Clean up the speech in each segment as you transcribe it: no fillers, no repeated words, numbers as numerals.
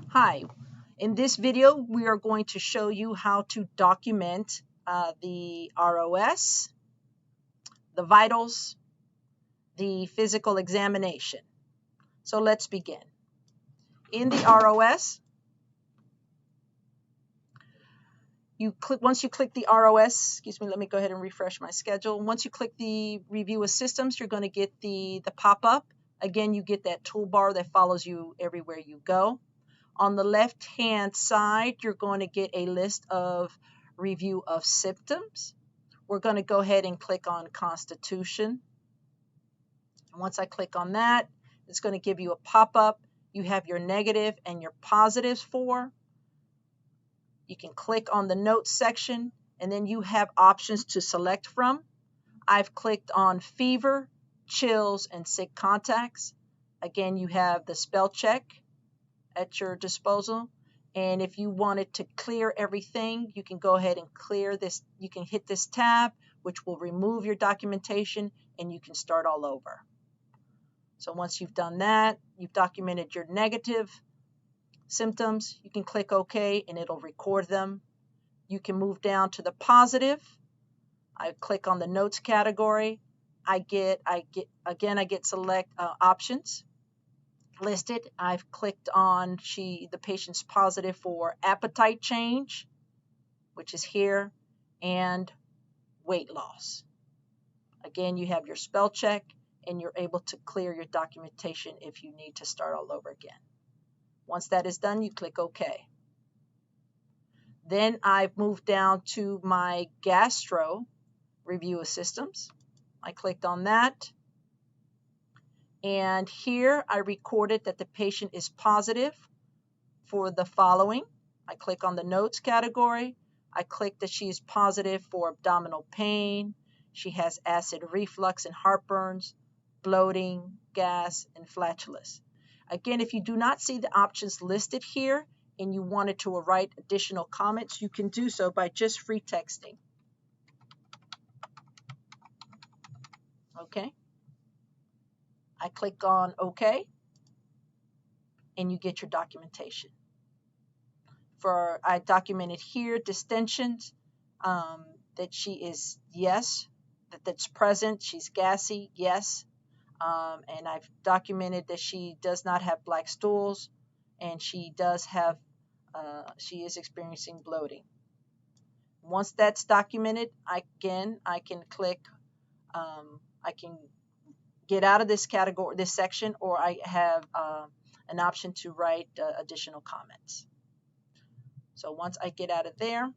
Hi, in this video we are going to show you how to document the ROS, the vitals, the physical examination. So let's begin. In the ROS, once you click the ROS, excuse me, let me go ahead and refresh my schedule. Once you click the review of systems, you're going to get the pop-up. Again, you get that toolbar that follows you everywhere you go. On the left-hand side, you're going to get a list of review of symptoms. We're going to go ahead and click on Constitution. Once I click on that, it's going to give you a pop-up. You have your negative and your positives for. You can click on the notes section, and then you have options to select from. I've clicked on fever, chills, and sick contacts. Again, you have the spell check at your disposal. And if you wanted to clear everything, you can go ahead and clear this. You can hit this tab, which will remove your documentation, and you can start all over. So once you've done that, you've documented your negative symptoms, you can click OK and it'll record them. You can move down to the positive. I click on the notes category. I get select options listed. I've clicked on the patient's positive for appetite change, which is here, and weight loss. Again, you have your spell check and you're able to clear your documentation if you need to start all over again. Once that is done, you click OK. Then I've moved down to my gastro review of systems. I clicked on that. And here I recorded that the patient is positive for the following. I click on the notes category. I click that she is positive for abdominal pain. She has acid reflux and heartburns, bloating, gas, and flatulence. Again, if you do not see the options listed here and you wanted to write additional comments, you can do so by just free texting. Okay. I click on OK, and you get your documentation. I documented here distensions, that she is yes, that's present. She's gassy, yes. And I've documented that she does not have black stools, and she is experiencing bloating. Once that's documented, I can click, I can get out of this category, this section, or I have an option to write additional comments. So once I get out of there,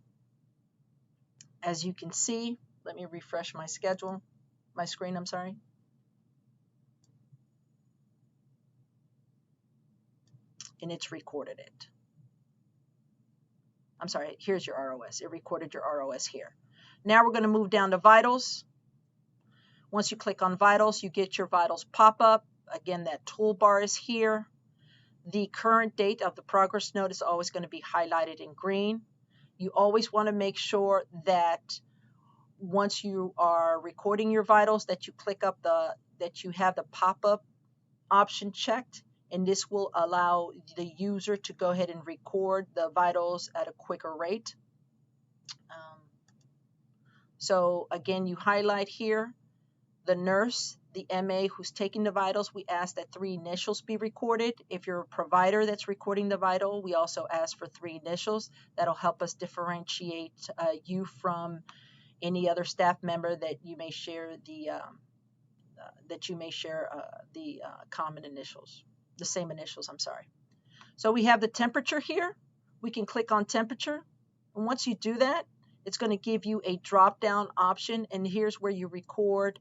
as you can see, let me refresh my screen, I'm sorry. And it's recorded it. I'm sorry, here's your ROS. It recorded your ROS here. Now we're going to move down to vitals. Once you click on vitals, you get your vitals pop up. Again, that toolbar is here. The current date of the progress note is always going to be highlighted in green. You always want to make sure that once you are recording your vitals that you click up that you have the pop-up option checked, and this will allow the user to go ahead and record the vitals at a quicker rate. So again, you highlight here the nurse, the MA who's taking the vitals. We ask that 3 initials be recorded. If you're a provider that's recording the vital, we also ask for 3 initials. That'll help us differentiate you from any other staff member that you may share the common initials, the same initials, I'm sorry. So we have the temperature here. We can click on temperature. And once you do that, it's going to give you a drop-down option. And here's where you record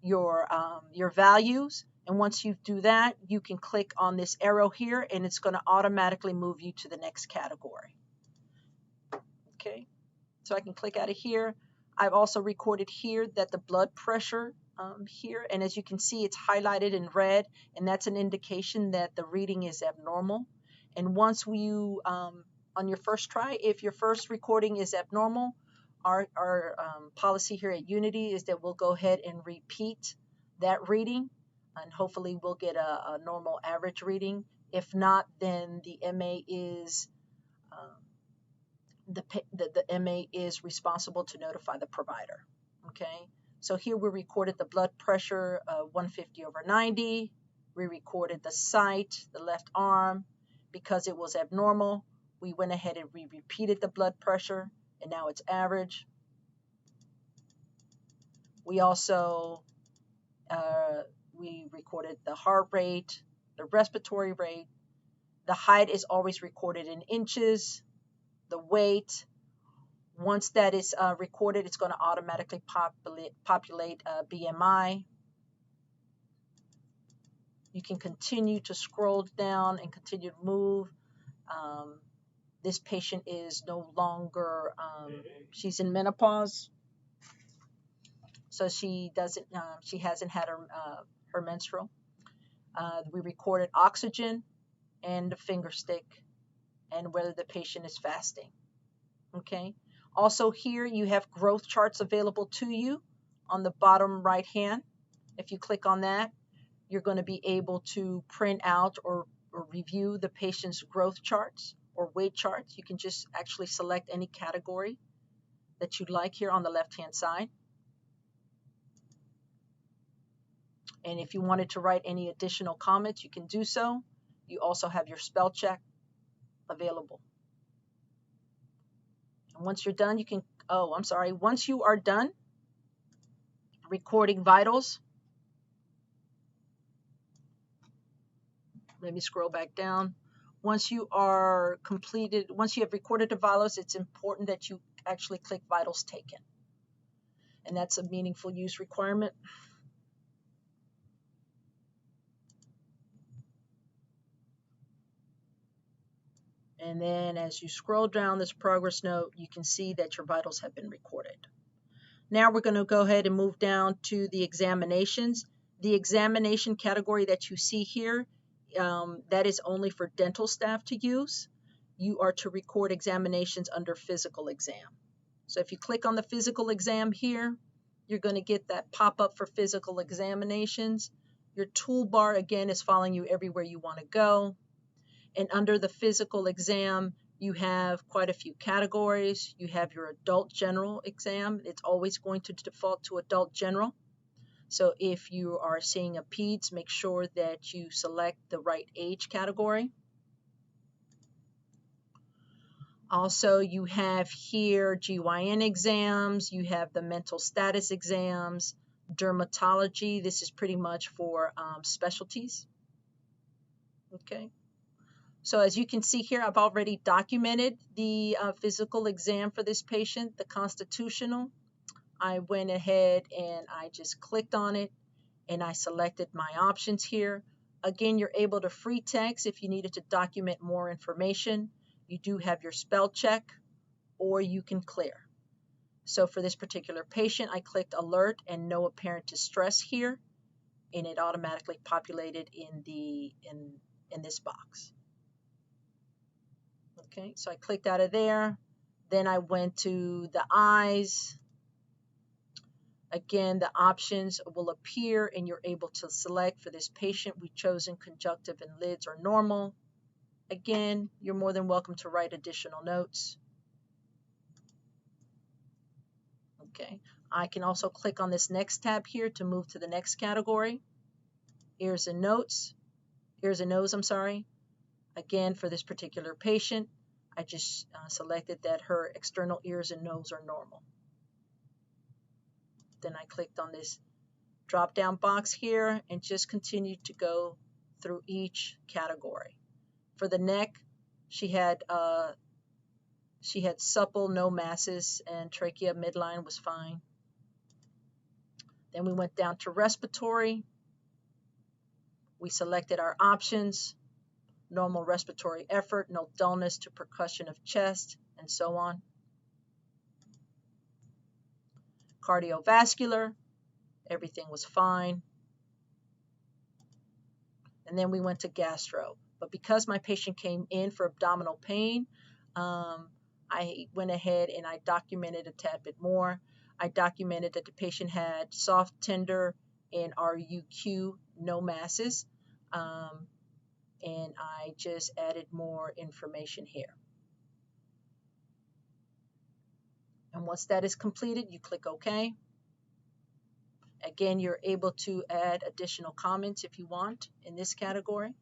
your values. And once you do that, you can click on this arrow here, and it's going to automatically move you to the next category. Okay, so I can click out of here. I've also recorded here that the blood pressure here, and as you can see, it's highlighted in red, and that's an indication that the reading is abnormal. And once you, on your first try, if your first recording is abnormal, our policy here at Unity is that we'll go ahead and repeat that reading, and hopefully we'll get a normal average reading. If not, then the MA is the MA is responsible to notify the provider. Okay, so here we recorded the blood pressure 150/90. We recorded the site, the left arm, because it was abnormal. We went ahead and we repeated the blood pressure, and now it's average. We also we recorded the heart rate, the respiratory rate. The height is always recorded in inches. The weight. Once that is recorded, it's going to automatically populate BMI. You can continue to scroll down and continue to move. This patient is no longer, she's in menopause, so she hasn't had her menstrual. We recorded oxygen and the finger stick and whether the patient is fasting. Okay. Also here you have growth charts available to you on the bottom right hand. If you click on that, you're going to be able to print out or review the patient's growth charts or weight charts. You can just actually select any category that you'd like here on the left hand side. And if you wanted to write any additional comments, you can do so. You also have your spell check available. And once you're done, you can, once you are done recording vitals, let me scroll back down. Once you have recorded the vitals, it's important that you actually click vitals taken. And that's a meaningful use requirement. And then as you scroll down this progress note, you can see that your vitals have been recorded. Now we're going to go ahead and move down to the examinations. The examination category that you see here, that is only for dental staff to use. You are to record examinations under physical exam. So if you click on the physical exam here, you're going to get that pop-up for physical examinations. Your toolbar, again, is following you everywhere you want to go. And under the physical exam, you have quite a few categories. You have your adult general exam. It's always going to default to adult general. So if you are seeing a peds, make sure that you select the right age category. Also, you have here GYN exams. You have the mental status exams, dermatology. This is pretty much for specialties. Okay. So as you can see here, I've already documented the physical exam for this patient, the constitutional. I went ahead and I just clicked on it and I selected my options here. Again, you're able to free text if you needed to document more information. You do have your spell check or you can clear. So for this particular patient, I clicked alert and no apparent distress here, and it automatically populated in this box. Okay, so I clicked out of there. Then I went to the eyes. Again, the options will appear and you're able to select. For this patient, we've chosen conjunctive and lids or normal. Again, you're more than welcome to write additional notes. Okay, I can also click on this next tab here to move to the next category. Ears and nose, I'm sorry. Again, for this particular patient, I just selected that her external ears and nose are normal. Then I clicked on this drop-down box here and just continued to go through each category. For the neck, she had supple, no masses, and trachea midline was fine. Then we went down to respiratory. We selected our options: normal respiratory effort, no dullness to percussion of chest, and so on. Cardiovascular, everything was fine. And then we went to gastro. But because my patient came in for abdominal pain, I went ahead and I documented a tad bit more. I documented that the patient had soft, tender, and RUQ, no masses. and I just added more information here. And once that is completed, you click OK. Again, you're able to add additional comments if you want in this category.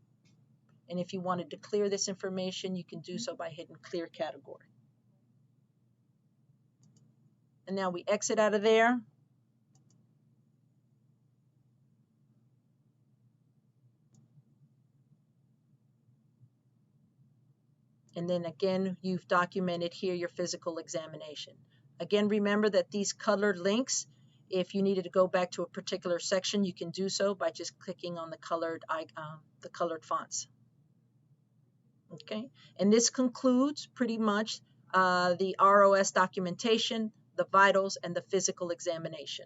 And if you wanted to clear this information, you can do so by hitting Clear Category. And now we exit out of there. And then again, you've documented here your physical examination. Again, remember that these colored links, if you needed to go back to a particular section, you can do so by just clicking on the colored fonts. Okay, and this concludes pretty much the ROS documentation, the vitals, and the physical examination.